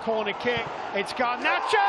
corner kick. It's Garnacho!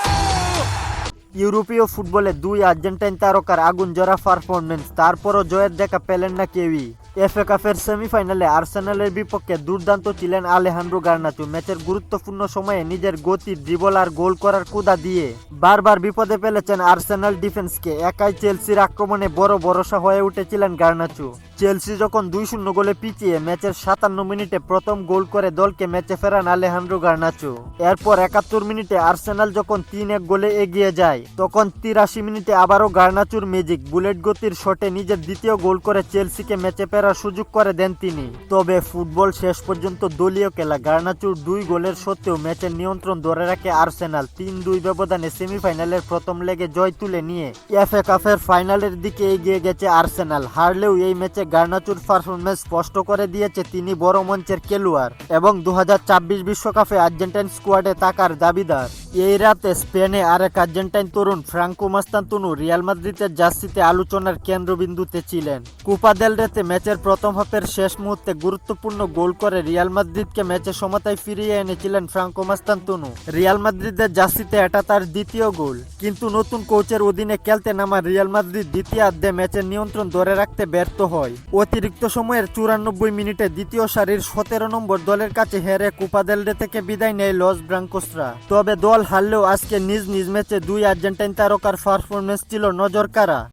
ইউরোপীয় ফুটবলে দুই আর্জেন্টাইন তারকার আগুন জোড়া পারফরমেন্স, তারপরও জয়ের দেখা পেলেন না কেউই। এফএ কাপের সেমিফাইনালে আর্সেনালের বিপক্ষে দুর্দান্ত ছিলেন আলেহান্দ্রো গার্নাচো। ম্যাচের গুরুত্বপূর্ণ সময়ে নিজের গতি, ড্রিবল আর গোল করার কুদা দিয়ে বারবার বিপদে ফেলেছেন আর্সেনাল ডিফেন্সকে। একাই চেলসির আক্রমণে বড় ভরসা হয়ে উঠেছিলেন গার্নাচো। চেলসি যখন 2-0 গোলে পিছিয়ে ম্যাচের 57 মিনিটে প্রথম গোল করে দলকে ম্যাচে ফেরান আলেহান্দ্রো গার্নাচো। এরপর 71 মিনিটে আর্সেনাল যখন 3-1 গোলে এগিয়ে যায়, তখন 83 মিনিটে আবারও গার্নাচোর ম্যাজিক বুলেট গতির শটে নিজের দ্বিতীয় গোল করে চেলসিকে ম্যাচে ফেরার সুযোগ করে দেন তিনি। তবে ফুটবল শেষ পর্যন্ত দলীয় খেলা। গার্নাচোর 2 গোলের সত্ত্বেও ম্যাচের নিয়ন্ত্রণ ধরে রাখে আর্সেনাল। 3-2 ব্যবধানে সেমিফাইনালের প্রথম লেগে জয় তুলে নিয়ে এফএ কাপের ফাইনালের দিকে এগিয়ে গেছে আর্সেনাল। হারলেও এই ম্যাচে গার্নাচোর পারফরমেন্স স্পষ্ট করে দিয়েছে তিনি বড় মঞ্চের খেলোয়াড় এবং 2026 বিশ্বকাপে আর্জেন্টাইন স্কোয়াডে থাকার দাবিদার। এই রাতে স্পেনে আরেক আর্জেন্টাইন তরুণ ফ্রাঙ্কো মাস্তান্তোনু রিয়াল মাদ্রিদের জার্সিতে আলোচনার কেন্দ্রবিন্দুতে ছিলেন। কোপা দেল রেতে ম্যাচের প্রথম হাফের শেষ মুহূর্তে গুরুত্বপূর্ণ গোল করে রিয়াল মাদ্রিদকে ম্যাচে সমতায় ফিরিয়ে এনেছিলেন ফ্রাঙ্কো মাস্তান্তোনু। রিয়াল মাদ্রিদের জার্সিতে এটা তার দ্বিতীয় গোল। কিন্তু নতুন কোচের অধীনে খেলতে নামা রিয়াল মাদ্রিদ দ্বিতীয়ার্ধে ম্যাচের নিয়ন্ত্রণ ধরে রাখতে ব্যর্থ হয়। অতিরিক্ত সময়ের 94 মিনিটে দ্বিতীয় সারির 17 নম্বর দলের কাছে হেরে কোপা দেল রে থেকে বিদায় নেয় লস ব্রাঙ্কোসরা। তবে দল হারলেও আজকে নিজ নিজ ম্যাচে দুই আর্জেন্টাইন তারকার পারফরমেন্স ছিল নজর কাড়া।